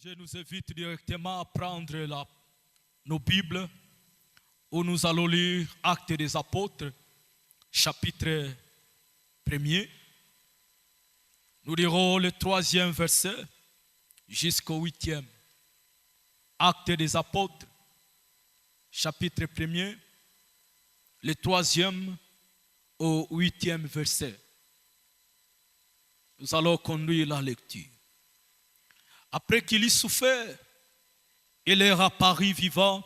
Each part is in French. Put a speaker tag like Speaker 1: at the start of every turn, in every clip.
Speaker 1: Je nous invite directement à prendre nos Bibles où nous allons lire Actes des Apôtres, chapitre 1er. Nous lirons le 3e verset jusqu'au 8e. Actes des Apôtres, chapitre 1er, le 3e au 8e verset. Nous allons conduire la lecture. Après qu'il eut souffert, il leur apparut vivant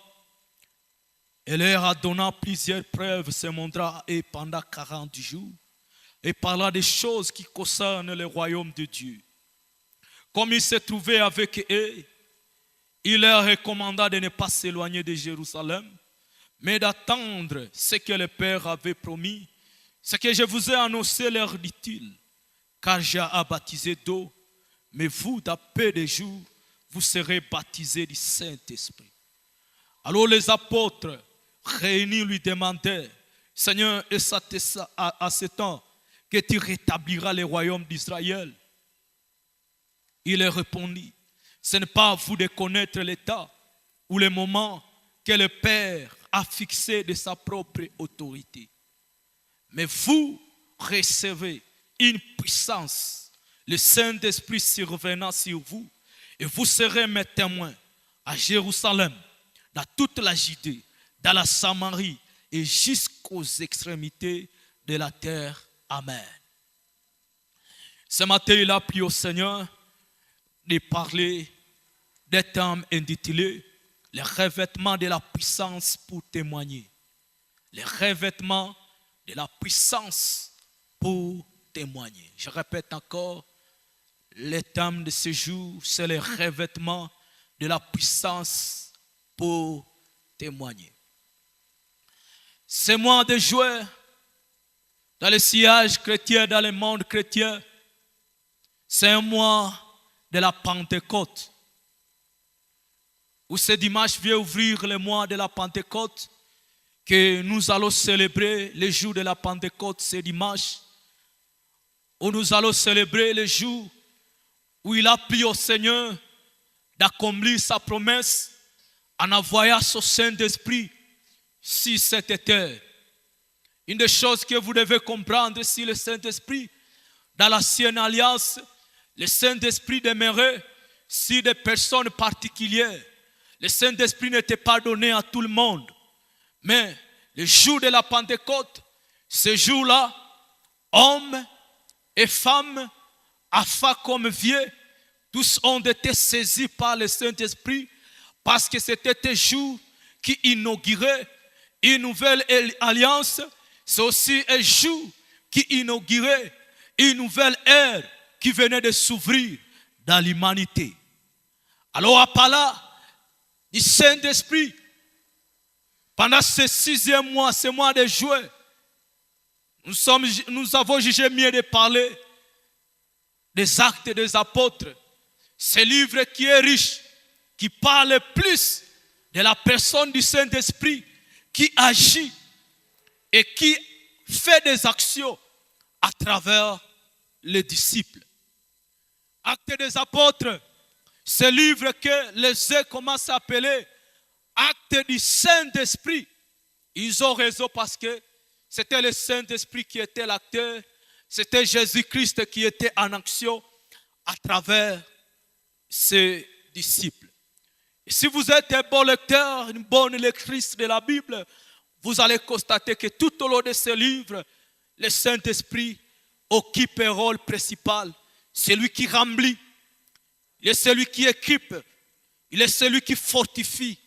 Speaker 1: et leur a donné plusieurs preuves, se montra et pendant 40 jours et parla des choses qui concernent le royaume de Dieu. Comme il se trouvait avec eux, il leur recommanda de ne pas s'éloigner de Jérusalem, mais d'attendre ce que le Père avait promis. Ce que je vous ai annoncé, leur dit-il, car j'ai à baptiser d'eau, mais vous, dans peu de jours, vous serez baptisés du Saint-Esprit. Alors les apôtres réunis lui demandèrent, Seigneur, est-ce à ce temps que tu rétabliras le royaume d'Israël? Il leur répondit, ce n'est pas à vous de connaître l'état ou le moment que le Père a fixé de sa propre autorité. Mais vous recevez une puissance, le Saint-Esprit survenant sur vous, et vous serez mes témoins à Jérusalem, dans toute la Judée, dans la Samarie et jusqu'aux extrémités de la terre. Amen. Ce matin, il a pris au Seigneur de parler des thèmes intitulés « Les revêtements de la puissance pour témoigner ». Les revêtements de la puissance pour témoigner. Je répète encore, le thème de ce jour, c'est le revêtement de la puissance pour témoigner. Ce mois de juin, dans le sillage chrétien, dans le monde chrétien, c'est un mois de la Pentecôte. Où ce dimanche vient ouvrir le mois de la Pentecôte, que nous allons célébrer le jour de la Pentecôte ce dimanche, où nous allons célébrer le jour où il a pris au Seigneur d'accomplir sa promesse en envoyant son Saint-Esprit sur cette terre. Une des choses que vous devez comprendre, si le Saint-Esprit, dans l'ancienne alliance, le Saint-Esprit demeurait sur des personnes particulières. Le Saint-Esprit n'était pas donné à tout le monde. Mais le jour de la Pentecôte, ce jour-là, hommes et femmes, enfants comme vieux, tous ont été saisis par le Saint-Esprit parce que c'était un jour qui inaugurait une nouvelle alliance. C'est aussi un jour qui inaugurait une nouvelle ère qui venait de s'ouvrir dans l'humanité. Alors, à part là, du Saint-Esprit, pendant ce 6e mois, ce mois de juin, nous avons jugé mieux de parler des actes des apôtres. Ce livre qui est riche, qui parle plus de la personne du Saint-Esprit, qui agit et qui fait des actions à travers les disciples. Actes des apôtres, ce livre que les uns commencent à appeler acte du Saint-Esprit. Ils ont raison parce que c'était le Saint-Esprit qui était l'acteur. C'était Jésus-Christ qui était en action à travers ses disciples. Et si vous êtes un bon lecteur, une bonne lectrice de la Bible, vous allez constater que tout au long de ce livre, le Saint-Esprit occupe un rôle principal. C'est lui qui remplit, il est celui qui équipe, il est celui qui fortifie,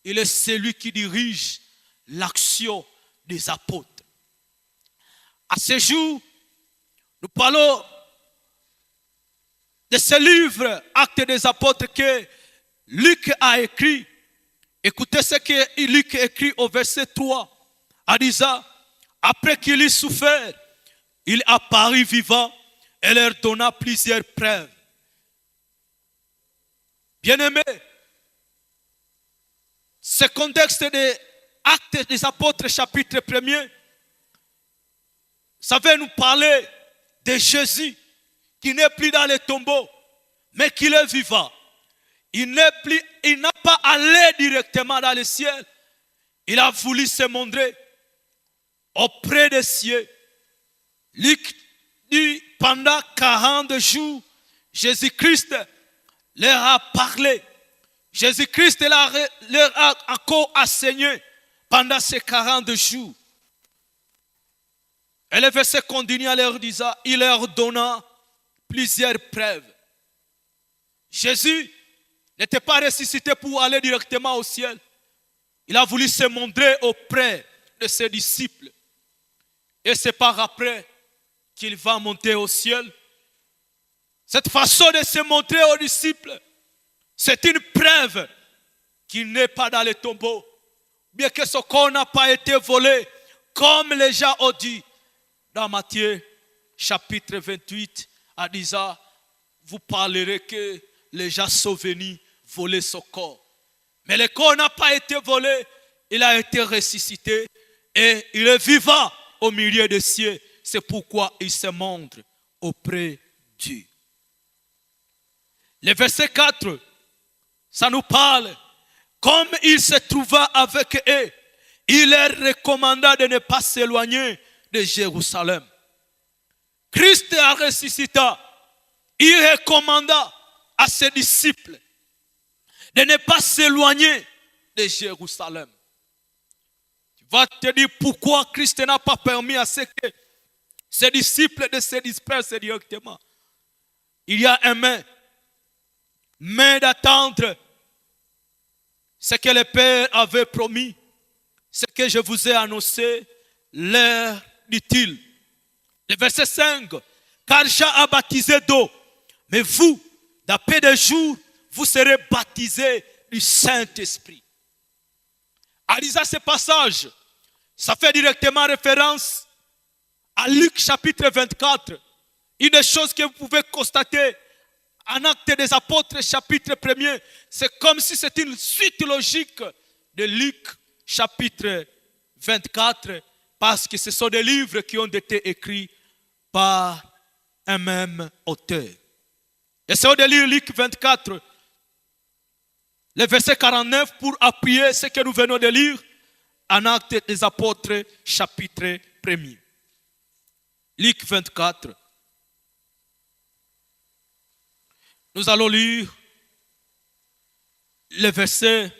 Speaker 1: il est celui qui dirige l'action des apôtres. À ce jour, nous parlons de ce livre, Actes des apôtres, que Luc a écrit. Écoutez ce que Luc écrit au verset 3, en disant, après qu'il eut souffert, il apparut vivant et leur donna plusieurs preuves. Bien-aimés, ce contexte des Actes des apôtres, chapitre 1er, ça veut nous parler de Jésus qui n'est plus dans les tombeaux, mais qu'il est vivant. il n'a pas allé directement dans le ciel. Il a voulu se montrer auprès des cieux. Luc dit, pendant 40 jours, Jésus-Christ leur a parlé. Jésus-Christ leur a encore enseigné pendant ces 40 jours. Et le verset continue en leur disant, il leur donna plusieurs preuves. Jésus n'était pas ressuscité pour aller directement au ciel. Il a voulu se montrer auprès de ses disciples. Et c'est par après qu'il va monter au ciel. Cette façon de se montrer aux disciples, c'est une preuve qu'il n'est pas dans le tombeau. Bien que son corps n'a pas été volé, comme les gens ont dit dans Matthieu chapitre 28, en disant, vous parlerez que les gens sont venus voler son corps. Mais le corps n'a pas été volé, il a été ressuscité et il est vivant au milieu des cieux. C'est pourquoi il se montre auprès de Dieu. Le verset 4, ça nous parle. Comme il se trouva avec eux, il leur recommanda de ne pas s'éloigner de Jérusalem. Christ a ressuscité. Il recommanda à ses disciples de ne pas s'éloigner de Jérusalem. Tu vas te dire pourquoi Christ n'a pas permis à ce que ses disciples de se disperser directement. Il y a un mais d'attendre ce que le Père avait promis, ce que je vous ai annoncé, leur dit-il. Le verset 5, car Jean a baptisé d'eau, mais vous, d'après des jours, vous serez baptisés du Saint-Esprit. En lisant ce passage, ça fait directement référence à Luc chapitre 24. Une des choses que vous pouvez constater en Actes des Apôtres chapitre 1er, c'est comme si c'était une suite logique de Luc chapitre 24, parce que ce sont des livres qui ont été écrits par un même auteur. Essayons de lire Luc 24, le verset 49 pour appuyer ce que nous venons de lire en Actes des Apôtres chapitre 1er. Luc 24. Nous allons lire le verset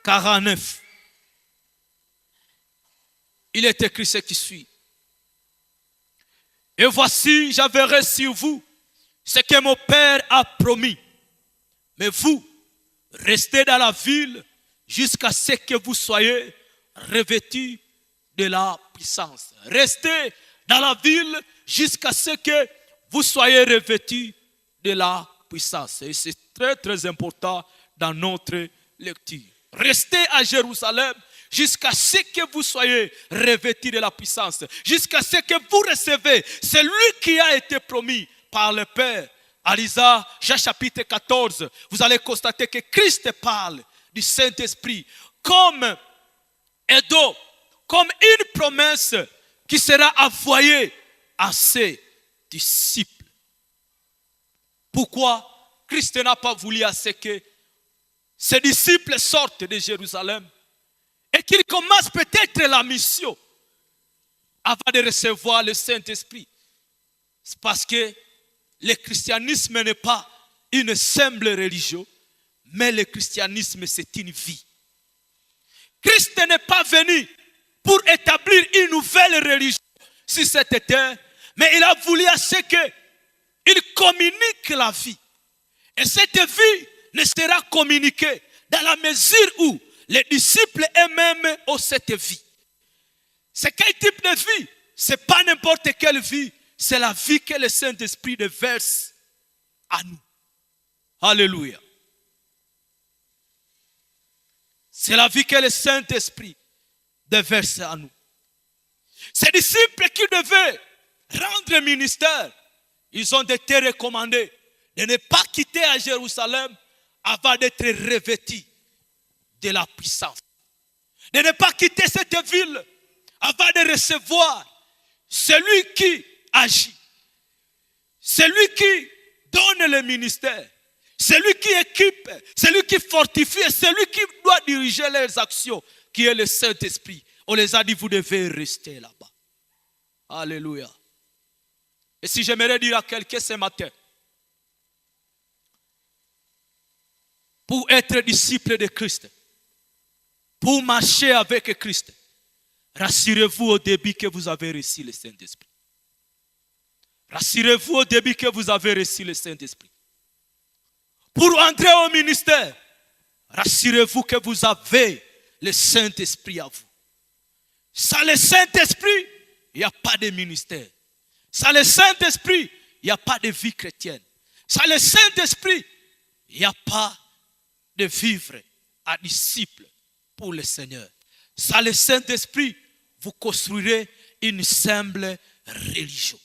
Speaker 1: 49. Il est écrit ce qui suit. Et voici, j'enverrai sur vous ce que mon Père a promis. Mais vous, restez dans la ville jusqu'à ce que vous soyez revêtus de la puissance. Restez dans la ville jusqu'à ce que vous soyez revêtus de la puissance. Et c'est très très important dans notre lecture. Restez à Jérusalem jusqu'à ce que vous soyez revêtus de la puissance. Jusqu'à ce que vous recevez celui qui a été promis par le Père. À Jean chapitre 14, vous allez constater que Christ parle du Saint-Esprit comme Edo, comme une promesse qui sera envoyée à ses disciples. Pourquoi Christ n'a pas voulu à ce que ses disciples sortent de Jérusalem et qu'ils commencent peut-être la mission avant de recevoir le Saint-Esprit? C'est parce que le christianisme n'est pas une simple religion, mais le christianisme c'est une vie. Christ n'est pas venu pour établir une nouvelle religion sur cette terre, mais il a voulu à ce qu'il communique la vie. Et cette vie ne sera communiquée dans la mesure où les disciples eux-mêmes ont cette vie. C'est quel type de vie? Ce n'est pas n'importe quelle vie. C'est la vie que le Saint-Esprit déverse à nous. Alléluia. C'est la vie que le Saint-Esprit déverse à nous. Ces disciples qui devaient rendre ministère, ils ont été recommandés de ne pas quitter à Jérusalem avant d'être revêtus de la puissance. De ne pas quitter cette ville avant de recevoir celui qui agit, celui qui donne le ministère, C'est lui qui équipe, c'est lui qui fortifie, c'est lui qui doit diriger leurs actions, qui est le Saint-Esprit. On les a dit, vous devez rester là-bas. Alléluia. Et si j'aimerais dire à quelqu'un ce matin, pour être disciple de Christ, pour marcher avec Christ, rassurez-vous au début que vous avez reçu le Saint-Esprit. Rassurez-vous au début que vous avez reçu le Saint-Esprit. Pour entrer au ministère, rassurez-vous que vous avez le Saint-Esprit à vous. Sans le Saint-Esprit, il n'y a pas de ministère. Sans le Saint-Esprit, il n'y a pas de vie chrétienne. Sans le Saint-Esprit, il n'y a pas de vivre à disciple pour le Seigneur. Sans le Saint-Esprit, vous construirez une simple religion.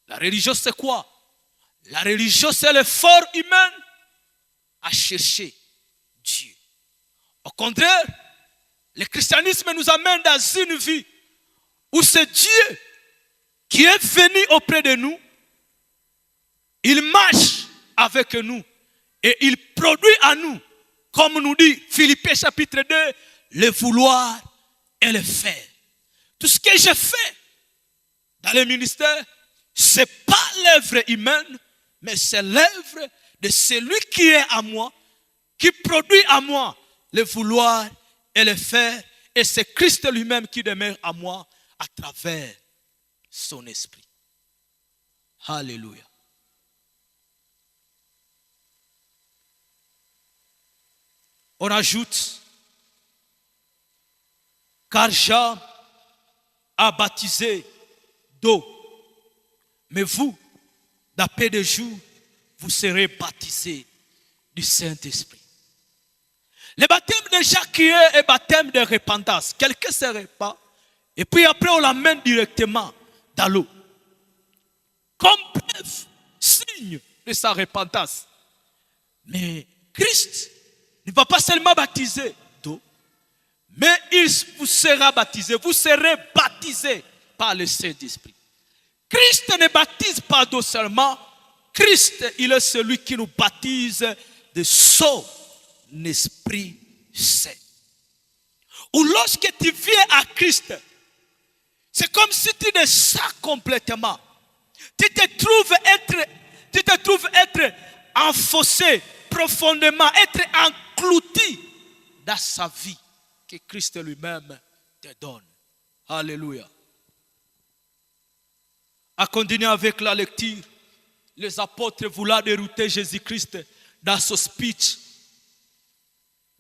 Speaker 1: La religion, c'est quoi? La religion, c'est l'effort humain à chercher Dieu. Au contraire, le christianisme nous amène dans une vie où c'est Dieu qui est venu auprès de nous. Il marche avec nous et il produit à nous, comme nous dit Philippiens chapitre 2, le vouloir et le faire. Tout ce que je fais dans le ministère, ce n'est pas l'œuvre humaine, mais c'est l'œuvre de celui qui est à moi, qui produit à moi le vouloir et le faire. Et c'est Christ lui-même qui demeure à moi à travers son esprit. Alléluia. On ajoute, car Jean a baptisé d'eau, mais vous, d'après des jours, vous serez baptisés du Saint-Esprit. Le baptême de Jacques est un baptême de repentance. Quelqu'un se répand, et puis après on l'amène directement dans l'eau. Comme preuve, signe de sa repentance. Mais Christ ne va pas seulement baptiser d'eau, mais il vous sera baptisé. Vous serez baptisés par le Saint-Esprit. Christ ne baptise pas d'eau seulement. Christ, il est celui qui nous baptise de son Esprit Saint. Ou lorsque tu viens à Christ, c'est comme si tu descends complètement. Tu te trouves être enfoncé profondément, être englouti dans sa vie que Christ lui-même te donne. Alléluia. À continuer avec la lecture, les apôtres voulaient dérouter Jésus-Christ dans ce speech.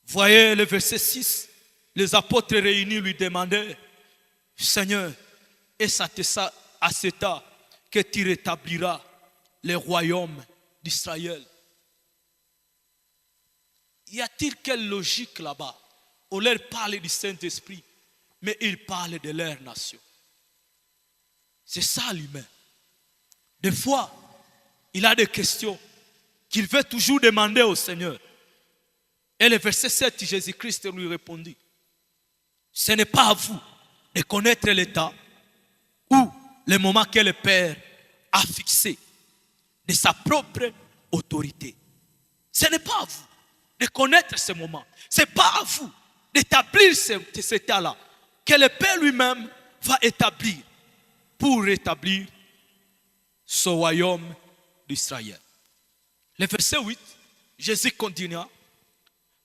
Speaker 1: Voyez le verset 6. Les apôtres réunis lui demandaient, Seigneur, est-ce à cet temps que tu rétabliras le royaume d'Israël? Y a-t-il quelle logique là-bas? On leur parle du Saint-Esprit, mais ils parlent de leur nation. C'est ça l'humain. Des fois, il a des questions qu'il veut toujours demander au Seigneur. Et le verset 7, Jésus-Christ lui répondit, ce n'est pas à vous de connaître l'état ou le moment que le Père a fixé de sa propre autorité. Ce n'est pas à vous de connaître ce moment. Ce n'est pas à vous d'établir cet état-là que le Père lui-même va établir pour rétablir son royaume d'Israël. Le verset 8, Jésus continua,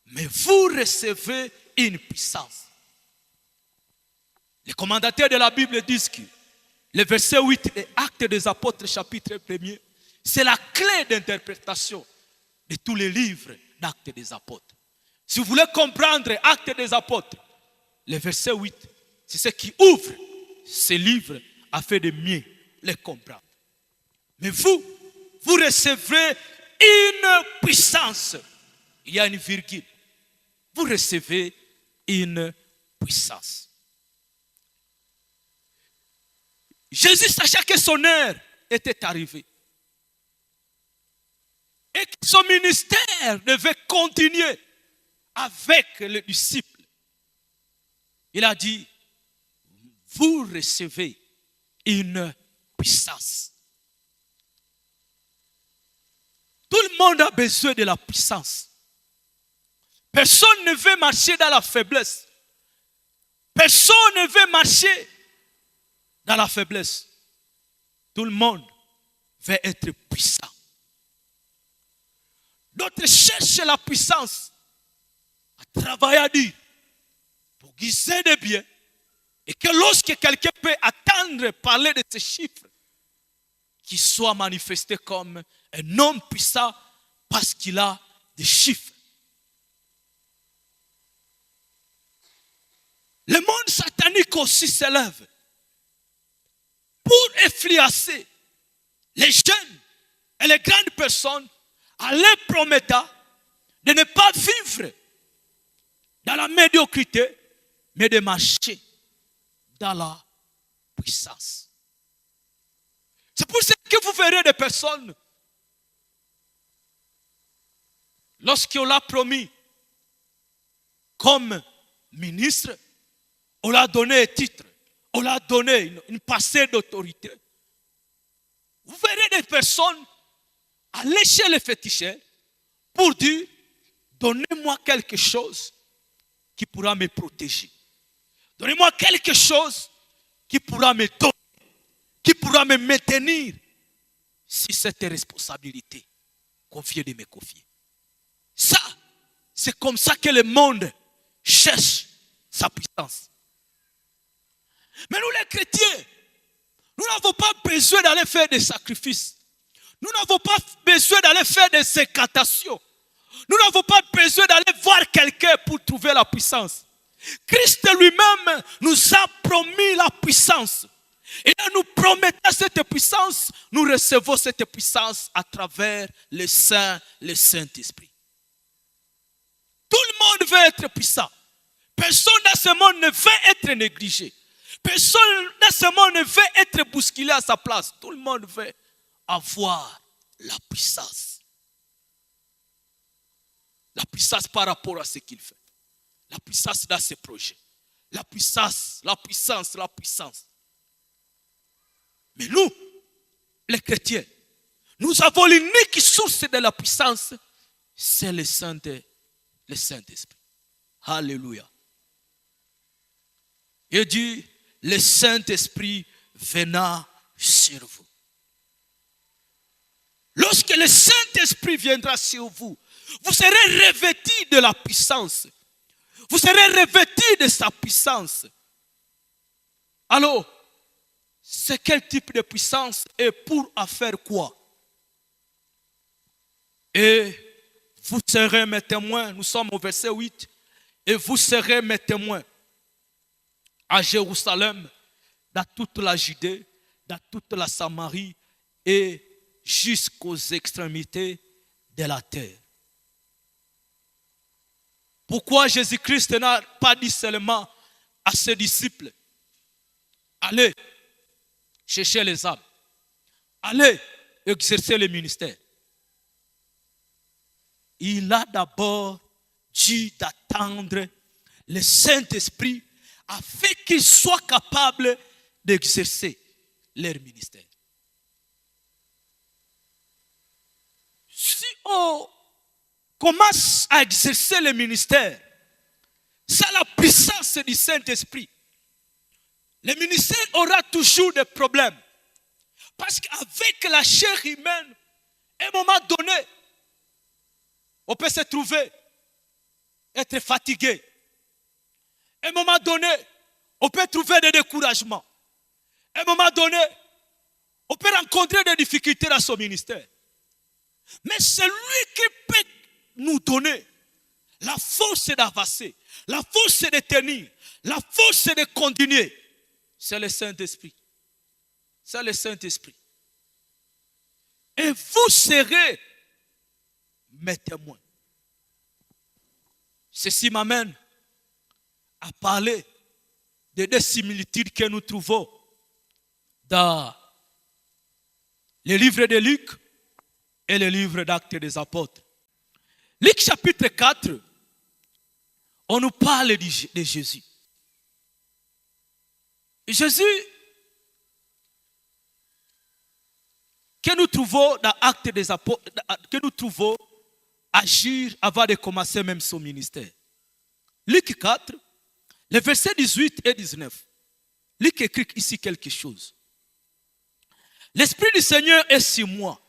Speaker 1: mais vous recevez une puissance. Les commentateurs de la Bible disent que le verset 8 des Actes des Apôtres chapitre 1er, c'est la clé d'interprétation de tous les livres d'Actes des Apôtres. Si vous voulez comprendre Actes des Apôtres, le verset 8, c'est ce qui ouvre ces livres afin de mieux les comprendre. Mais vous recevrez une puissance. Il y a une virgule. Vous recevez une puissance. Jésus sachant que son heure était arrivée et que son ministère devait continuer avec les disciples. Il a dit, vous recevez une puissance. Tout le monde a besoin de la puissance. Personne ne veut marcher dans la faiblesse. Personne ne veut marcher dans la faiblesse. Tout le monde veut être puissant. D'autres cherchent la puissance à travailler à dire pour guiser des biens et que lorsque quelqu'un peut attendre parler de ces chiffres, qu'il soit manifesté comme un homme puissant parce qu'il a des chiffres. Le monde satanique aussi s'élève pour influencer les jeunes et les grandes personnes en leur promettant de ne pas vivre dans la médiocrité, mais de marcher dans la puissance. C'est pour ça que vous verrez des personnes, lorsqu'on l'a promis comme ministre, on l'a donné un titre, on l'a donné une passée d'autorité. Vous verrez des personnes aller chez les féticheurs pour dire, donnez-moi quelque chose qui pourra me protéger. Donnez-moi quelque chose qui pourra me donner, qui pourra me maintenir si cette responsabilité confiée de me confier. Ça, c'est comme ça que le monde cherche sa puissance. Mais nous les chrétiens, nous n'avons pas besoin d'aller faire des sacrifices. Nous n'avons pas besoin d'aller faire des incantations. Nous n'avons pas besoin d'aller voir quelqu'un pour trouver la puissance. Christ lui-même nous a promis la puissance. Et en nous promettant cette puissance, nous recevons cette puissance à travers le Saint-Esprit. Tout le monde veut être puissant. Personne dans ce monde ne veut être négligé. Personne dans ce monde ne veut être bousculé à sa place. Tout le monde veut avoir la puissance. La puissance par rapport à ce qu'il fait. La puissance dans ses projets. La puissance, la puissance, la puissance. Mais nous, les chrétiens, nous avons l'unique source de la puissance, c'est le Saint-Esprit. Alléluia. Il dit, le Saint-Esprit venant sur vous. Lorsque le Saint-Esprit viendra sur vous, vous serez revêtis de la puissance. Vous serez revêtis de sa puissance. Alors, c'est quel type de puissance et pour en faire quoi? Et vous serez mes témoins, nous sommes au verset 8, et vous serez mes témoins à Jérusalem, dans toute la Judée, dans toute la Samarie et jusqu'aux extrémités de la terre. Pourquoi Jésus-Christ n'a pas dit seulement à ses disciples, allez chercher les âmes, allez exercer le ministère. Il a d'abord dû d'attendre le Saint-Esprit afin qu'ils soient capables d'exercer leur ministère. Si on commence à exercer le ministère, c'est la puissance du Saint-Esprit. Le ministère aura toujours des problèmes. Parce qu'avec la chair humaine, à un moment donné, on peut se trouver, être fatigué. À un moment donné, on peut trouver des découragements. À un moment donné, on peut rencontrer des difficultés dans son ministère. Mais c'est lui qui peut nous donner la force d'avancer, la force de tenir, la force de continuer. C'est le Saint-Esprit. C'est le Saint-Esprit. Et vous serez mes témoins. Ceci m'amène à parler de deux similitudes que nous trouvons dans le livre de Luc et le livre d'Actes des Apôtres. Luc chapitre 4, on nous parle de Jésus. Jésus que nous trouvons dans Actes des Apôtres, que nous trouvons agir avant de commencer même son ministère. Luc 4, les versets 18 et 19. Luc écrit ici quelque chose. L'Esprit du Seigneur est sur moi,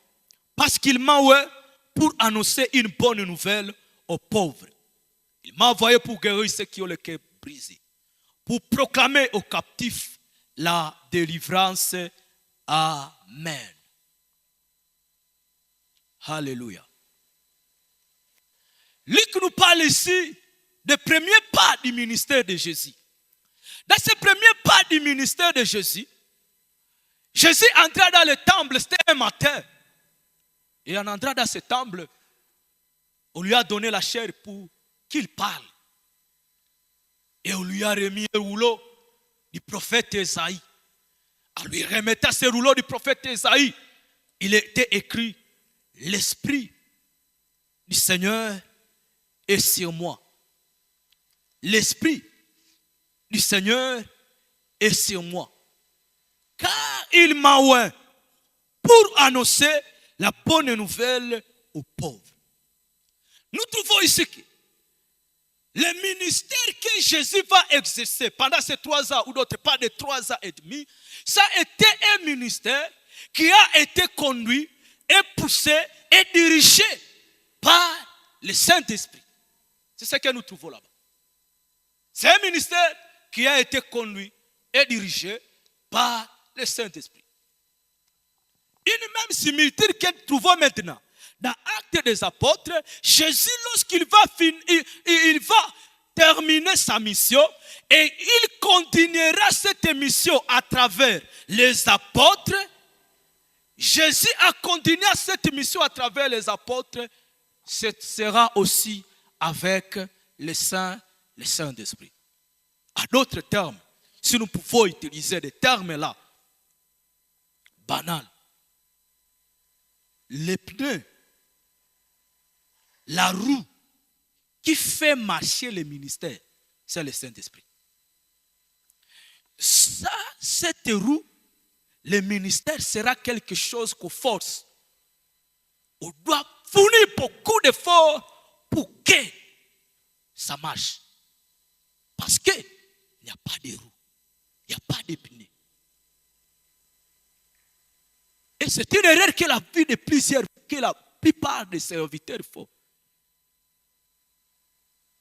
Speaker 1: parce qu'il m'a envoyé pour annoncer une bonne nouvelle aux pauvres. Il m'a envoyé pour guérir ceux qui ont le cœur brisé, pour proclamer aux captifs la délivrance. Amen. Alléluia. Luc nous parle ici des premiers pas du ministère de Jésus. Dans ces premiers pas du ministère de Jésus, Jésus entra dans le temple, c'était un matin. Et en entrant dans ce temple, on lui a donné la chair pour qu'il parle. Et on lui a remis le rouleau du prophète Esaïe. En lui remettant ce rouleau du prophète Esaïe, il était écrit: l'Esprit du Seigneur est sur moi. L'Esprit du Seigneur est sur moi. Car il m'a oint pour annoncer la bonne nouvelle aux pauvres. Nous trouvons ici que le ministère que Jésus va exercer pendant ces 3 ans, ou d'autre part de 3 ans et demi, ça a été un ministère qui a été conduit et poussé et dirigé par le Saint-Esprit. C'est ce que nous trouvons là-bas. C'est un ministère qui a été conduit et dirigé par le Saint-Esprit. Une même similitude que nous trouvons maintenant dans Actes des Apôtres. Jésus, lorsqu'il va il va terminer sa mission, et il continuera cette mission à travers les apôtres. Jésus a continué cette mission à travers les apôtres. Ce sera aussi avec le Saint-Esprit. En d'autres termes, si nous pouvons utiliser des termes là, banals, les pneus, la roue qui fait marcher le ministère, c'est le Saint-Esprit. Cette roue, le ministère sera quelque chose qu'on force. On doit fournir beaucoup d'efforts pour que ça marche. Parce qu'il n'y a pas de roue, il n'y a pas de pneus. Et c'est une erreur que la vie de plusieurs, que la plupart des serviteurs font.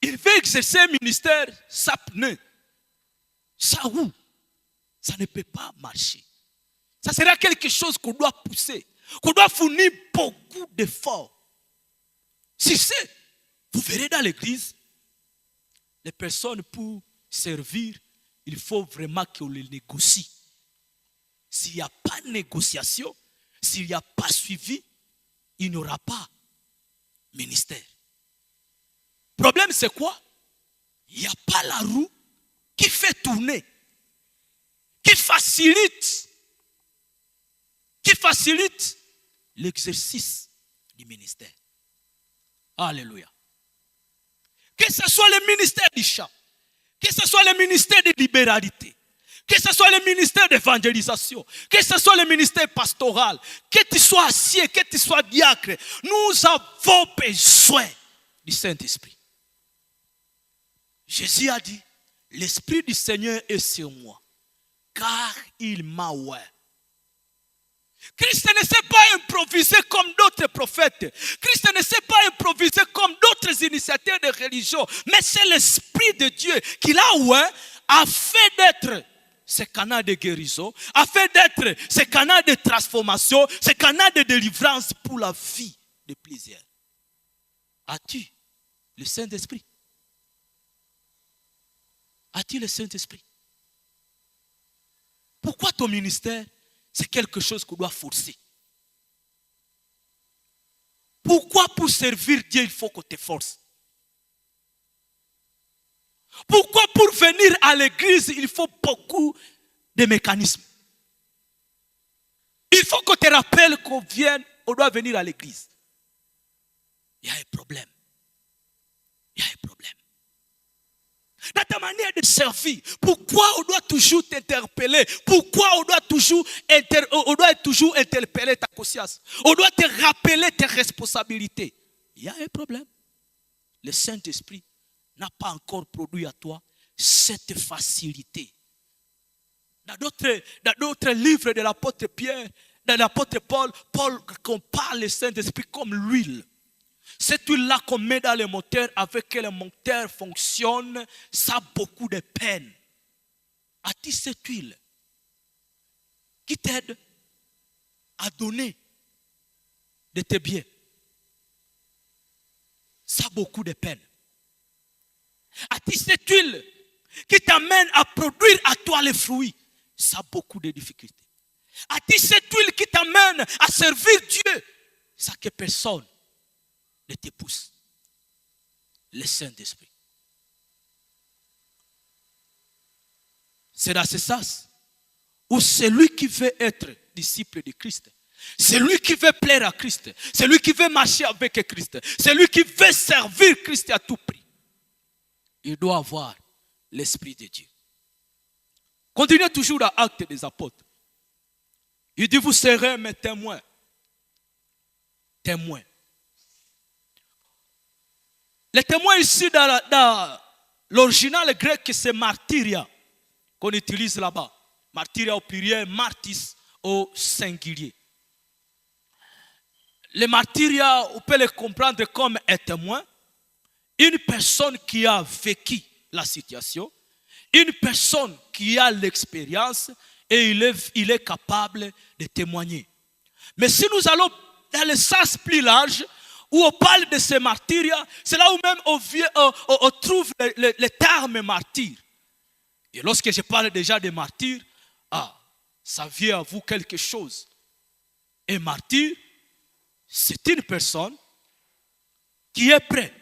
Speaker 1: Il veut exercer un ministère, ça pneu, ça roue. Ça ne peut pas marcher. Ça sera quelque chose qu'on doit pousser, qu'on doit fournir beaucoup d'efforts. Si c'est, vous verrez dans l'église, les personnes pour servir, il faut vraiment qu'on les négocie. S'il n'y a pas de négociation, s'il n'y a pas suivi, il n'y aura pas ministère. Le problème, c'est quoi? Il n'y a pas la roue qui fait tourner, qui facilite l'exercice du ministère. Alléluia. Que ce soit le ministère du chant, que ce soit le ministère de libéralité, que ce soit le ministère d'évangélisation, que ce soit le ministère pastoral, que tu sois acier, que tu sois diacre, nous avons besoin du Saint-Esprit. Jésus a dit, l'Esprit du Seigneur est sur moi, car il m'a oint. Christ ne s'est pas improvisé comme d'autres prophètes. Christ ne s'est pas improvisé comme d'autres initiateurs de religion. Mais c'est l'Esprit de Dieu qui l'a oint afin d'être ce canal de guérison, afin d'être ce canal de transformation, ce canal de délivrance pour la vie de plusieurs. As-tu le Saint-Esprit? As-tu le Saint-Esprit? Pourquoi ton ministère, c'est quelque chose qu'on doit forcer? Pourquoi pour servir Dieu, il faut qu'on te force? Pourquoi pour venir à l'église, il faut beaucoup de mécanismes? Il faut qu'on te rappelle qu'on vienne, on doit venir à l'église. Il y a un problème. Il y a un problème. Dans ta manière de servir? Pourquoi on doit toujours t'interpeller? Pourquoi on doit être toujours interpeller ta conscience? On doit te rappeler tes responsabilités. Il y a un problème. Le Saint-Esprit n'a pas encore produit à toi cette facilité. Dans d'autres livres de l'apôtre Pierre, de l'apôtre Paul compare le Saint-Esprit comme l'huile. Cette huile-là qu'on met dans le moteur, avec que le moteur fonctionne, ça a beaucoup de peine. As-tu cette huile qui t'aide à donner de tes biens? Ça a beaucoup de peine. As-tu cette huile qui t'amène à produire à toi les fruits? Ça a beaucoup de difficultés. As-tu cette huile qui t'amène à servir Dieu? Ça que personne ne te pousse. Le Saint-Esprit. C'est dans ce sens où celui qui veut être disciple de Christ, celui qui veut plaire à Christ, celui qui veut marcher avec Christ, celui qui veut servir Christ à tout prix, il doit avoir l'Esprit de Dieu. Continuez toujours dans Actes des Apôtres. Il dit, vous serez mes témoins. Témoins. Les témoins ici dans l'original grec, c'est martyria qu'on utilise là-bas. Martyria au pluriel, martis au singulier. Les martyria, on peut les comprendre comme un témoin, une personne qui a vécu la situation, une personne qui a l'expérience et il est capable de témoigner. Mais si nous allons dans le sens plus large, où on parle de ces martyrs, c'est là où même on trouve le terme martyr. Et lorsque je parle déjà de martyr, ça vient à vous quelque chose. Un martyr, c'est une personne qui est prête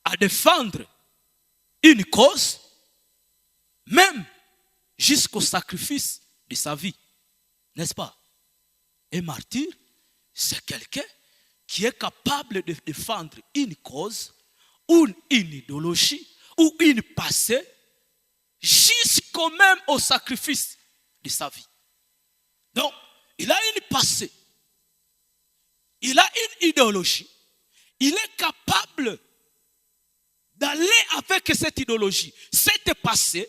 Speaker 1: à défendre une cause, même jusqu'au sacrifice de sa vie. N'est-ce pas? Un martyr, c'est quelqu'un qui est capable de défendre une cause, ou une idéologie, ou une passé, jusqu'au même au sacrifice de sa vie. Donc, il a une passé, il a une idéologie, il est capable d'aller avec cette idéologie, cette passé,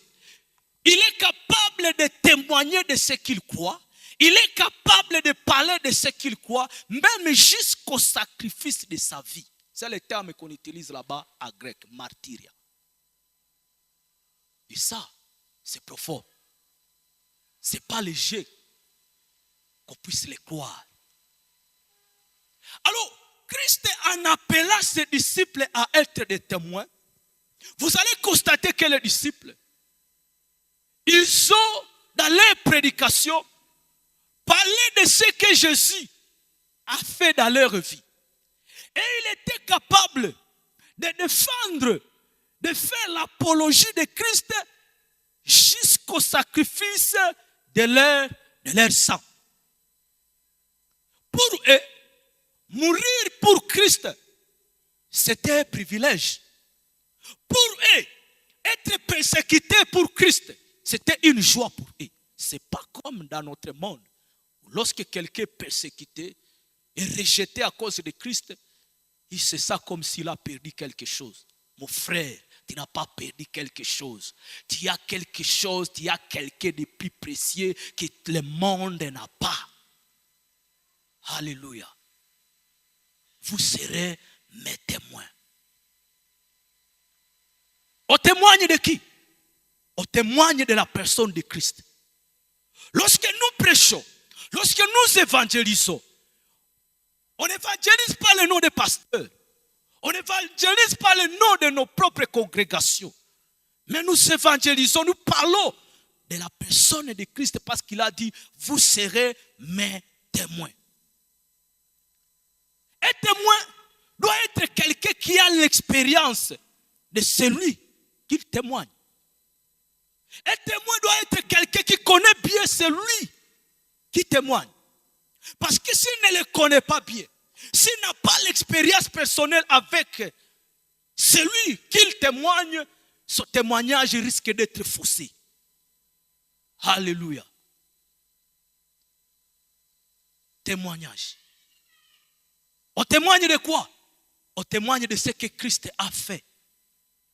Speaker 1: il est capable de témoigner de ce qu'il croit, il est capable de parler de ce qu'il croit, même jusqu'au sacrifice de sa vie. C'est le terme qu'on utilise là-bas en grec, martyria. Et ça, c'est profond. Ce n'est pas léger qu'on puisse le croire. Alors, Christ en appelant ses disciples à être des témoins, vous allez constater que les disciples, ils ont, dans leur prédication, parlé de ce que Jésus a fait dans leur vie. Et il était capable de défendre, de faire l'apologie de Christ jusqu'au sacrifice de leur sang. Pour eux, mourir pour Christ, c'était un privilège. Pour eux, être persécuté pour Christ, c'était une joie pour eux. Ce n'est pas comme dans notre monde. Lorsque quelqu'un est persécuté et rejeté à cause de Christ, il sait ça comme s'il a perdu quelque chose. Mon frère, tu n'as pas perdu quelque chose. Tu as quelque chose, tu as quelqu'un de plus précieux que le monde n'a pas. Alléluia. Vous serez mes témoins. On témoigne de qui? On témoigne de la personne de Christ. Lorsque nous prêchons, lorsque nous évangélisons, on n'évangélise pas le nom des pasteurs. On n'évangélise pas le nom de nos propres congrégations. Mais nous évangélisons, nous parlons de la personne de Christ parce qu'il a dit, vous serez mes témoins. Un témoin doit être quelqu'un qui a l'expérience de celui qui témoigne. Un témoin doit être quelqu'un qui connaît bien celui qui témoigne. Parce que s'il ne le connaît pas bien, s'il n'a pas l'expérience personnelle avec celui qu'il témoigne, ce témoignage risque d'être faussé. Alléluia. Témoignage. On témoigne de quoi? On témoigne de ce que Christ a fait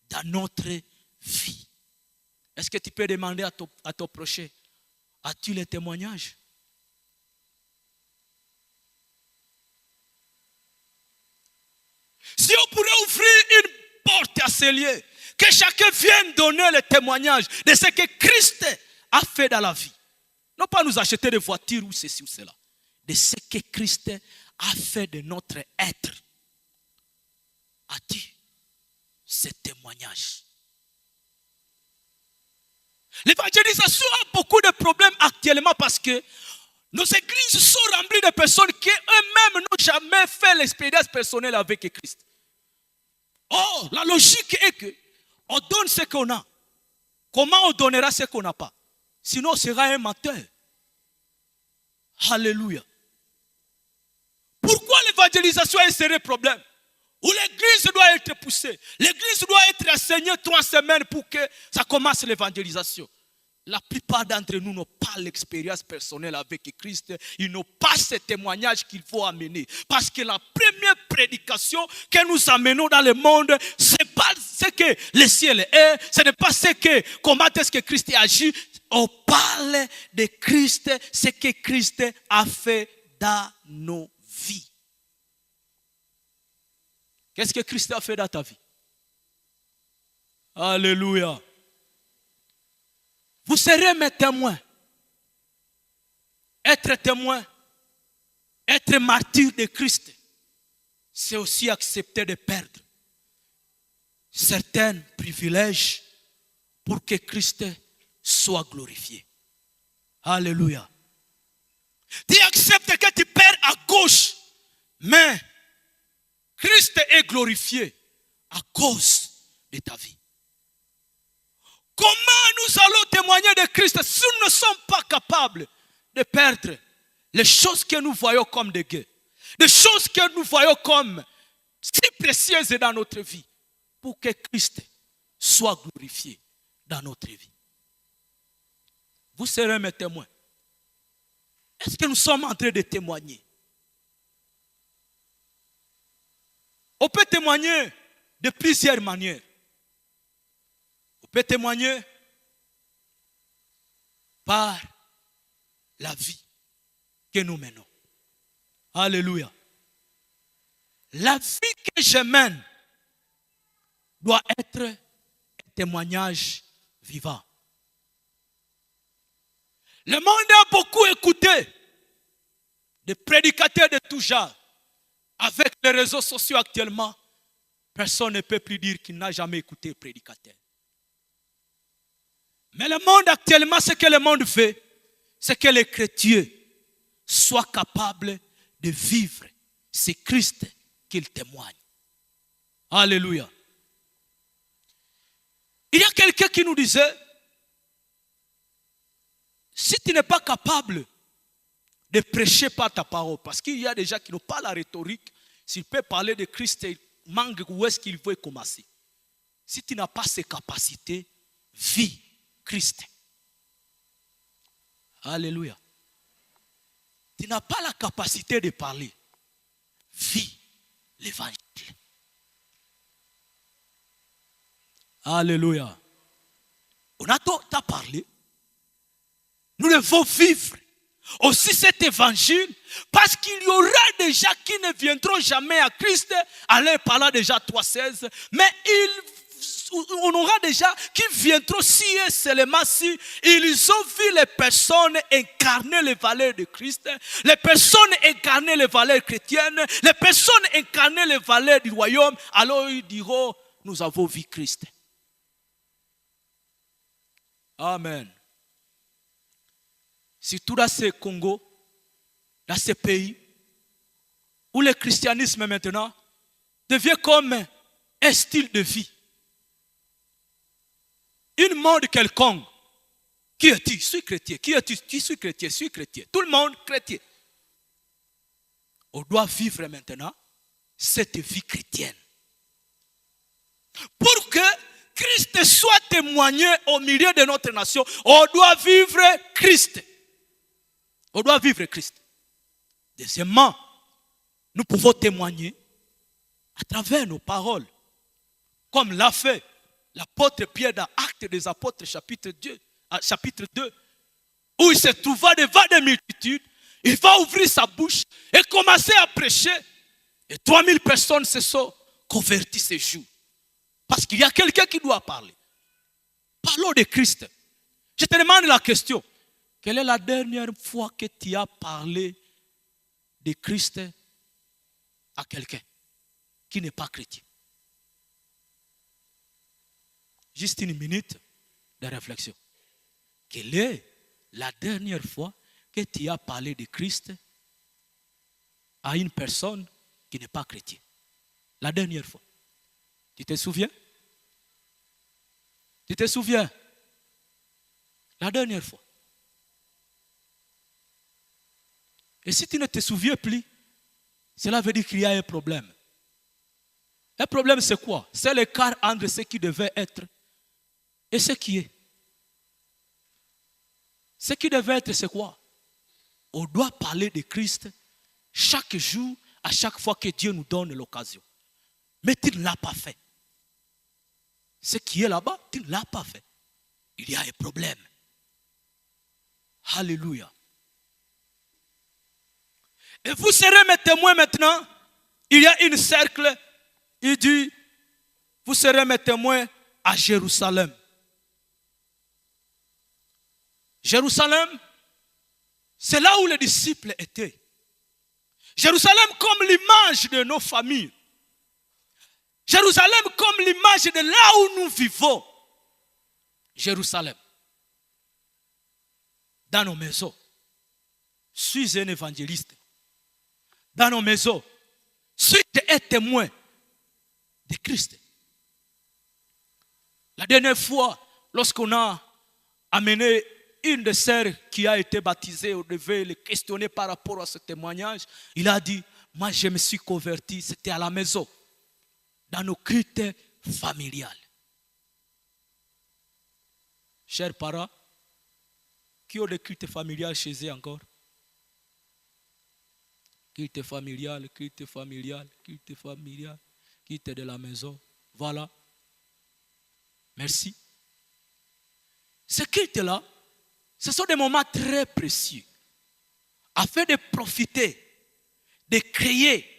Speaker 1: dans notre vie. Est-ce que tu peux demander à ton prochain, as-tu les témoignages? Si on pourrait ouvrir une porte à ce lieu, que chacun vienne donner le témoignage de ce que Christ a fait dans la vie. Non pas nous acheter des voitures ou ceci ou cela. De ce que Christ a fait de notre être. As-tu ce témoignage? L'évangélisation a beaucoup de problèmes actuellement parce que nos églises sont remplies de personnes qui eux-mêmes n'ont jamais fait l'expérience personnelle avec Christ. Oh, la logique est que on donne ce qu'on a. Comment on donnera ce qu'on n'a pas? Sinon, on sera un menteur. Alléluia. Pourquoi l'évangélisation est un sérieux problème? Où l'église doit être poussée. L'église doit être enseignée 3 semaines pour que ça commence l'évangélisation. La plupart d'entre nous n'ont pas l'expérience personnelle avec Christ. Ils n'ont pas ce témoignage qu'il faut amener. Parce que la première prédication que nous amenons dans le monde, ce n'est pas ce que le ciel est. Ce n'est pas ce que, comment est-ce que Christ agit. On parle de Christ, ce que Christ a fait dans nos vies. Qu'est-ce que Christ a fait dans ta vie? Alléluia. Vous serez mes témoins. Être témoin, être martyr de Christ, c'est aussi accepter de perdre certains privilèges pour que Christ soit glorifié. Alléluia. Tu acceptes que tu perds à gauche, mais Christ est glorifié à cause de ta vie. Comment nous allons témoigner de Christ si nous ne sommes pas capables de perdre les choses que nous voyons comme des gains, les choses que nous voyons comme si précieuses dans notre vie, pour que Christ soit glorifié dans notre vie? Vous serez mes témoins. Est-ce que nous sommes en train de témoigner? On peut témoigner de plusieurs manières. On peut témoigner par la vie que nous menons. Alléluia. La vie que je mène doit être un témoignage vivant. Le monde a beaucoup écouté des prédicateurs de tout genre. Avec les réseaux sociaux actuellement, personne ne peut plus dire qu'il n'a jamais écouté un prédicateur. Mais le monde actuellement, ce que le monde fait, c'est que les chrétiens soient capables de vivre. C'est Christ qu'il témoigne. Alléluia. Il y a quelqu'un qui nous disait, si tu n'es pas capable de prêcher par ta parole, parce qu'il y a des gens qui n'ont pas la rhétorique, s'il peut parler de Christ, il manque où est-ce qu'il veut commencer. Si tu n'as pas ces capacités, vis Christ. Alléluia. Tu n'as pas la capacité de parler, vis l'évangile. Alléluia. On a t'a parlé. Nous devons vivre aussi cet évangile, parce qu'il y aura des gens qui ne viendront jamais à Christ, à leur parlant déjà 3,16, mais on aura des gens qui viendront si et seulement si ils ont vu les personnes incarner les valeurs de Christ, les personnes incarner les valeurs chrétiennes, les personnes incarner les valeurs du royaume, alors ils diront, nous avons vu Christ. Amen. Surtout dans ce Congo, dans ce pays, où le christianisme maintenant devient comme un style de vie. Une mode quelconque. Qui es-tu? Je suis chrétien. Qui es-tu? Tu suis chrétien. Je suis chrétien. Tout le monde chrétien. On doit vivre maintenant cette vie chrétienne. Pour que Christ soit témoigné au milieu de notre nation, on doit vivre Christ. On doit vivre Christ. Deuxièmement, nous pouvons témoigner à travers nos paroles, comme l'a fait l'apôtre Pierre dans Actes des Apôtres, chapitre 2, où il se trouva devant des multitudes. Il va ouvrir sa bouche et commencer à prêcher. Et 3000 personnes se sont converties ce jour. Parce qu'il y a quelqu'un qui doit parler. Parlons de Christ. Je te demande la question. Quelle est la dernière fois que tu as parlé de Christ à quelqu'un qui n'est pas chrétien? Juste une minute de réflexion. Quelle est la dernière fois que tu as parlé de Christ à une personne qui n'est pas chrétienne? La dernière fois. Tu te souviens? Tu te souviens? La dernière fois. Et si tu ne te souviens plus, cela veut dire qu'il y a un problème. Un problème, c'est quoi? C'est l'écart entre ce qui devait être et ce qui est. Ce qui devait être, c'est quoi? On doit parler de Christ chaque jour, à chaque fois que Dieu nous donne l'occasion. Mais tu ne l'as pas fait. Ce qui est là-bas, tu ne l'as pas fait. Il y a un problème. Alléluia. Et vous serez mes témoins maintenant. Il y a un cercle. Il dit, vous serez mes témoins à Jérusalem. Jérusalem, c'est là où les disciples étaient. Jérusalem comme l'image de nos familles. Jérusalem comme l'image de là où nous vivons. Jérusalem. Dans nos maisons. Je suis un évangéliste. Dans nos maisons. Je suis un témoin de Christ. La dernière fois, lorsqu'on a amené une des sœurs qui a été baptisée, on devait le questionner par rapport à ce témoignage. Il a dit, moi je me suis converti, c'était à la maison, dans nos cultes familiales. Chers parents, qui ont des cultes familiales chez eux encore? Culte familial, culte familial, culte familial, culte de la maison. Voilà. Merci. Ce culte-là, ce sont des moments très précieux. Afin de profiter, de créer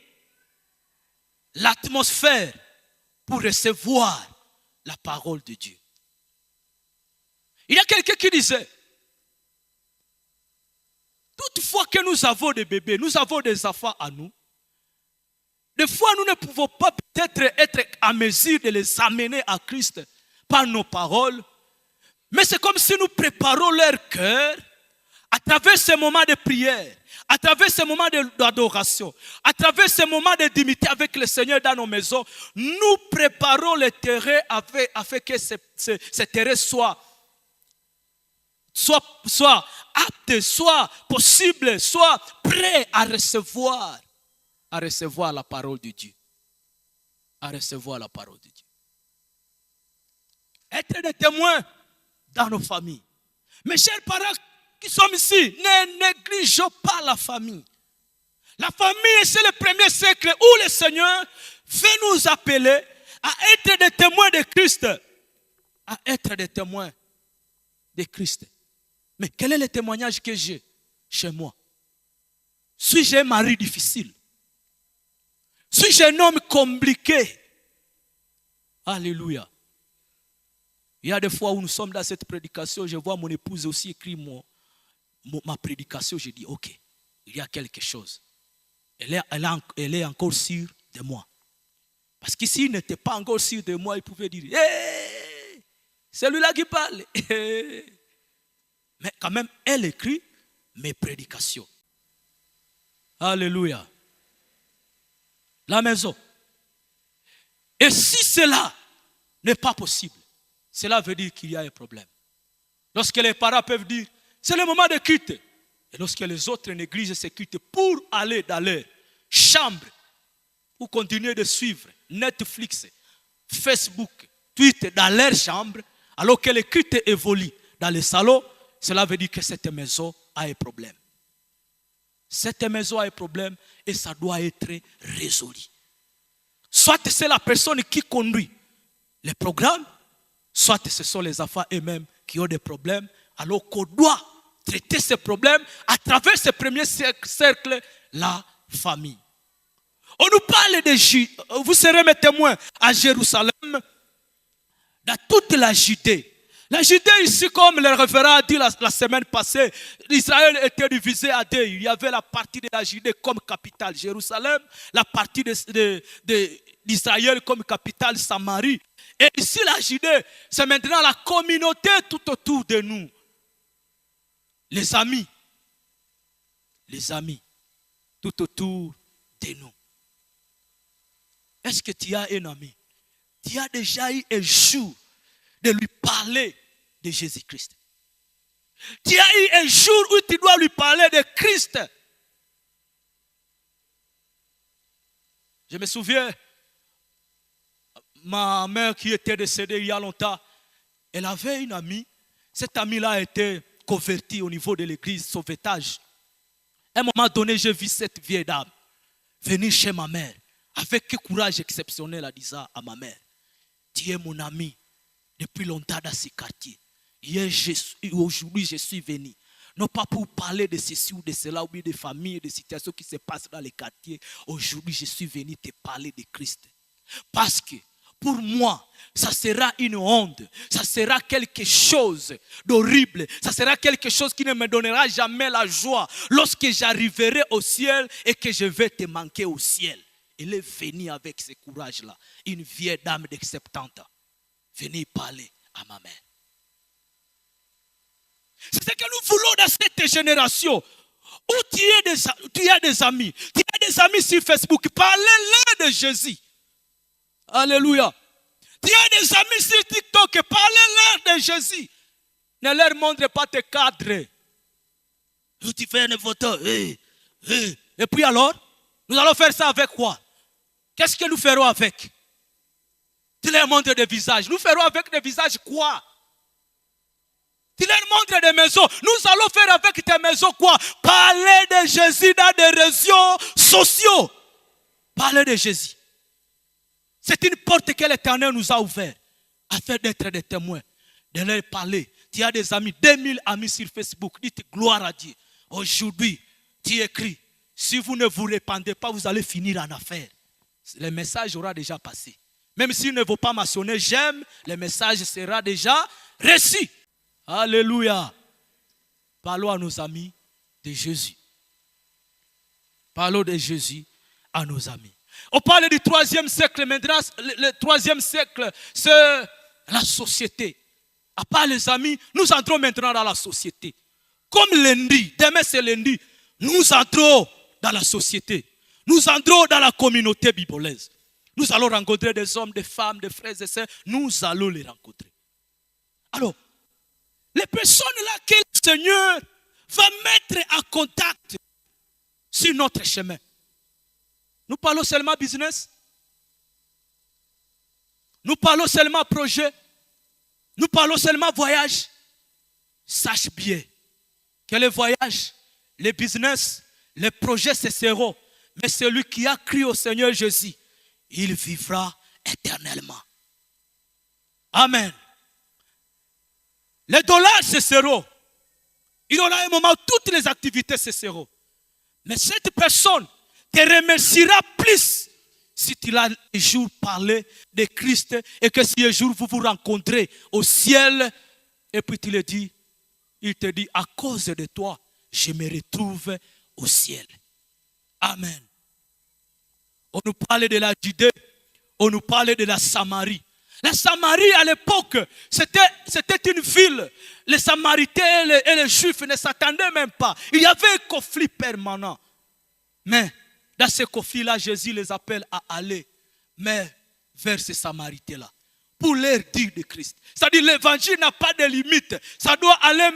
Speaker 1: l'atmosphère pour recevoir la parole de Dieu. Il y a quelqu'un qui disait, toutefois que nous avons des bébés, nous avons des enfants à nous, des fois nous ne pouvons pas peut-être être à mesure de les amener à Christ par nos paroles, mais c'est comme si nous préparons leur cœur à travers ces moments de prière, à travers ces moments d'adoration, à travers ces moments d'intimité avec le Seigneur dans nos maisons. Nous préparons le terrain afin que ce terrain soit apte, soit possible, soit prêt à recevoir la parole de Dieu. À recevoir la parole de Dieu. Être des témoins dans nos familles. Mes chers parents qui sommes ici, ne négligeons pas la famille. La famille, c'est le premier cercle où le Seigneur veut nous appeler à être des témoins de Christ. À être des témoins de Christ. Mais quel est le témoignage que j'ai chez moi? Suis-je un mari difficile? Suis-je un homme compliqué? Alléluia. Il y a des fois où nous sommes dans cette prédication, je vois mon épouse aussi écrire ma prédication, je dis, ok, il y a quelque chose. Elle est encore sûre de moi. Parce que s'il n'était pas encore sûr de moi, il pouvait dire, hey, c'est lui-là qui parle. Mais quand même, elle écrit mes prédications. Alléluia. La maison. Et si cela n'est pas possible, cela veut dire qu'il y a un problème. Lorsque les parents peuvent dire, c'est le moment de culte. Et lorsque les autres négligent ces cultes pour aller dans leur chambre, pour continuer de suivre Netflix, Facebook, cuites dans leur chambre, alors que les cuites évoluent dans le salon, cela veut dire que cette maison a un problème. Cette maison a un problème et ça doit être résolu. Soit c'est la personne qui conduit les programmes, soit ce sont les enfants eux-mêmes qui ont des problèmes, alors qu'on doit traiter ces problèmes à travers ce premier cercle, la famille. On nous parle de, vous serez mes témoins à Jérusalem, dans toute la Judée. La Judée ici, comme le révérend a dit la semaine passée, Israël était divisé à deux. Il y avait la partie de la Judée comme capitale Jérusalem, la partie d'Israël comme capitale Samarie. Et ici la Judée, c'est maintenant la communauté tout autour de nous. Les amis, tout autour de nous. Est-ce que tu as un ami? Tu as déjà eu un jour de lui parler de Jésus-Christ. Tu as eu un jour où tu dois lui parler de Christ. Je me souviens, ma mère qui était décédée il y a longtemps, elle avait une amie. Cette amie-là a été convertie au niveau de l'église Sauvetage. À un moment donné, j'ai vu cette vieille dame venir chez ma mère avec un courage exceptionnel en disant à ma mère, tu es mon ami depuis longtemps dans ce quartier. Aujourd'hui, je suis venu. Non pas pour parler de ceci ou de cela, ou bien de famille, de situations qui se passent dans les quartiers. Aujourd'hui, je suis venu te parler de Christ. Parce que pour moi, ça sera une honte. Ça sera quelque chose d'horrible. Ça sera quelque chose qui ne me donnera jamais la joie. Lorsque j'arriverai au ciel et que je vais te manquer au ciel. Elle est venue avec ce courage-là. Une vieille dame de 70 ans. Venez parler à ma mère. C'est ce que nous voulons dans cette génération. Où tu as des amis. Tu as des amis sur Facebook. Parlez-leur de Jésus. Alléluia. Tu as des amis sur TikTok. Parlez-leur de Jésus. Ne leur montre pas tes cadres. Tu fais une photo. Et puis alors, nous allons faire ça avec quoi? Qu'est-ce que nous ferons avec? Tu leur montres des visages. Nous ferons avec des visages quoi? Tu leur montres des maisons. Nous allons faire avec tes maisons quoi? Parler de Jésus dans des réseaux sociaux. Parler de Jésus. C'est une porte que l'Éternel nous a ouverte afin d'être des témoins, de leur parler. Tu as des amis, 2000 amis sur Facebook. Dites gloire à Dieu. Aujourd'hui, tu écris. Si vous ne vous répandez pas, vous allez finir en affaire. Le message aura déjà passé. Même s'il ne vaut pas mentionner j'aime, le message sera déjà reçu. Alléluia. Parlons à nos amis de Jésus. Parlons de Jésus à nos amis. On parle du 3e siècle. Maintenant, le 3e siècle, c'est la société. À part les amis, nous entrons maintenant dans la société. Comme lundi, demain c'est lundi, nous entrons dans la société. Nous entrons dans la communauté bibolaise. Nous allons rencontrer des hommes, des femmes, des frères et sœurs. Nous allons les rencontrer. Alors, les personnes là que le Seigneur va mettre en contact sur notre chemin. Nous parlons seulement business. Nous parlons seulement projet. Nous parlons seulement voyage. Sache bien que les voyages, les business, les projets cesseront. Mais celui qui a cru au Seigneur Jésus, il vivra éternellement. Amen. Les dollars cesseront. Il y aura un moment où toutes les activités cesseront. Mais cette personne te remerciera plus si tu l'as un jour parlé de Christ et que si un jour vous vous rencontrez au ciel et puis tu le dis, il te dit à cause de toi, je me retrouve au ciel. Amen. On nous parlait de la Judée, on nous parlait de la Samarie. La Samarie à l'époque, c'était une ville. Les Samaritains et les Juifs ne s'attendaient même pas. Il y avait un conflit permanent. Mais dans ce conflit-là, Jésus les appelle à aller vers ces Samaritains-là pour leur dire de Christ. C'est-à-dire l'évangile n'a pas de limite. Ça doit aller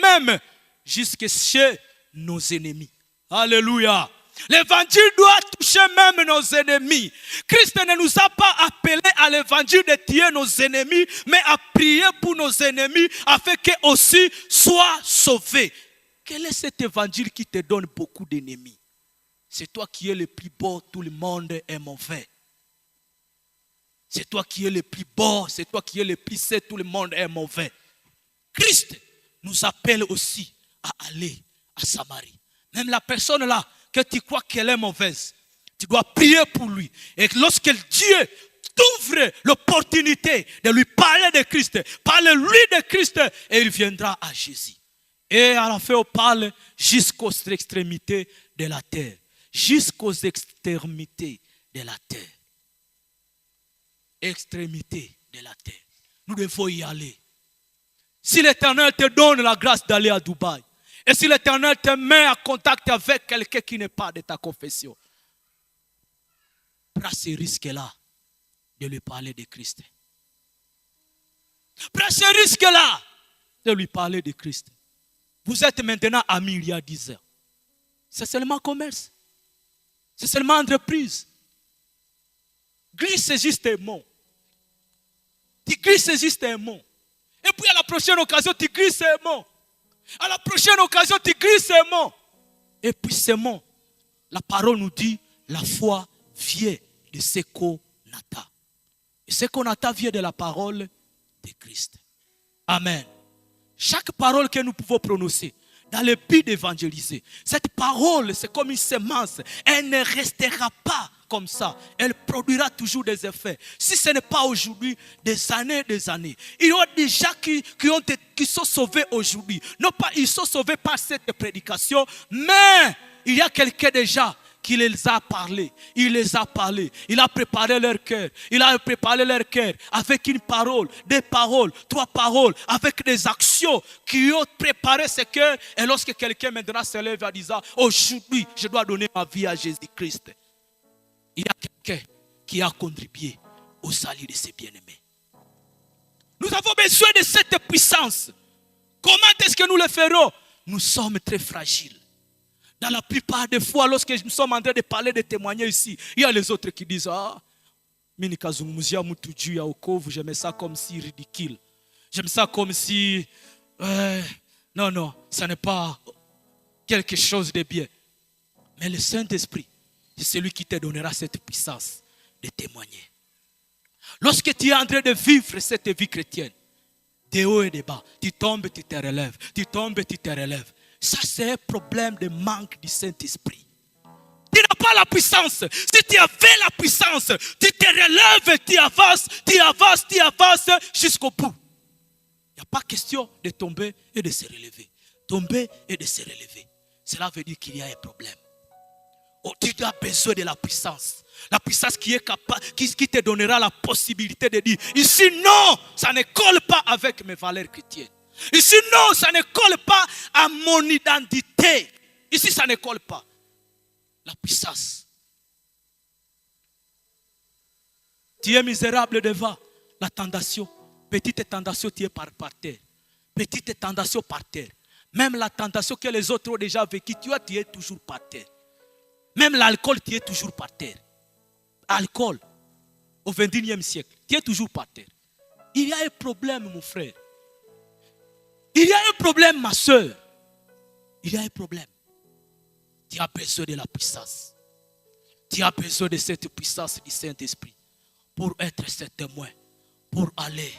Speaker 1: même jusqu'à chez nos ennemis. Alléluia. L'évangile doit toucher même nos ennemis. Christ ne nous a pas appelés à l'évangile de tuer nos ennemis, mais à prier pour nos ennemis afin qu'eux aussi soient sauvés. Quel est cet évangile qui te donne beaucoup d'ennemis? C'est toi qui es le plus beau, tout le monde est mauvais. C'est toi qui es le plus beau, c'est toi qui es le plus saint, tout le monde est mauvais. Christ nous appelle aussi à aller à Samarie. Même la personne là, que tu crois qu'elle est mauvaise, tu dois prier pour lui. Et lorsque Dieu t'ouvre l'opportunité de lui parler de Christ, parle-lui de Christ et il viendra à Jésus. Et à la fin, on parle jusqu'aux extrémités de la terre. Jusqu'aux extrémités de la terre. Extrémités de la terre. Nous devons y aller. Si l'Éternel te donne la grâce d'aller à Dubaï, et si l'Éternel te met en contact avec quelqu'un qui n'est pas de ta confession, prends ce risque-là de lui parler de Christ. Prends ce risque-là de lui parler de Christ. Vous êtes maintenant amis il y a 10 ans. C'est seulement commerce. C'est seulement entreprise. Glisse juste un mot. Tu glisses juste un mot. Et puis à la prochaine occasion, tu glisses un mot. À la prochaine occasion, tu glisses un mot. Et puis ce mot, la parole nous dit, la foi vient de ce qu'on attend. Et ce qu'on attend vient de la parole de Christ. Amen. Chaque parole que nous pouvons prononcer dans le but d'évangéliser, cette parole, c'est comme une semence. Elle ne restera pas comme ça. Elle produira toujours des effets. Si ce n'est pas aujourd'hui, des années. Il y a des gens qui sont sauvés aujourd'hui. Non pas ils sont sauvés par cette prédication, mais il y a quelqu'un déjà qui les a parlé. Il les a parlé. Il a préparé leur cœur. Il a préparé leur cœur avec une parole, 2 paroles, 3 paroles, avec des actions qui ont préparé ce cœur. Et lorsque quelqu'un maintenant se lève en disant, aujourd'hui, je dois donner ma vie à Jésus-Christ. Il y a quelqu'un qui a contribué au salut de ses bien-aimés. Nous avons besoin de cette puissance. Comment est-ce que nous le ferons? Nous sommes très fragiles. Dans la plupart des fois, lorsque nous sommes en train de parler, de témoigner ici, il y a les autres qui disent, j'aime ça comme si ridicule. J'aime ça comme si, non, ça n'est pas quelque chose de bien. Mais le Saint-Esprit, c'est celui qui te donnera cette puissance de témoigner. Lorsque tu es en train de vivre cette vie chrétienne, de haut et de bas, tu tombes, tu te relèves, tu tombes, tu te relèves. Ça, c'est un problème de manque du Saint-Esprit. Tu n'as pas la puissance. Si tu avais la puissance, tu te relèves, tu avances jusqu'au bout. Il n'y a pas question de tomber et de se relever. Tomber et de se relever. Cela veut dire qu'il y a un problème. Oh, tu as besoin de la puissance. La puissance qui est capable, qui te donnera la possibilité de dire, ici non, ça ne colle pas avec mes valeurs chrétiennes. Ici, non, ça ne colle pas à mon identité. Ici, ça ne colle pas. La puissance. Tu es misérable devant la tentation. Petite tentation, tu es par terre. Petite tentation par terre. Même la tentation que les autres ont déjà vécue, tu es toujours par terre. Même l'alcool, tu es toujours par terre. Alcool, au 21e siècle, tu es toujours par terre. Il y a un problème, mon frère. Il y a un problème, ma soeur. Il y a un problème. Tu as besoin de la puissance. Tu as besoin de cette puissance du Saint-Esprit pour être ce témoin, pour aller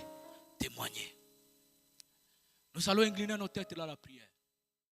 Speaker 1: témoigner. Nous allons incliner nos têtes dans la prière.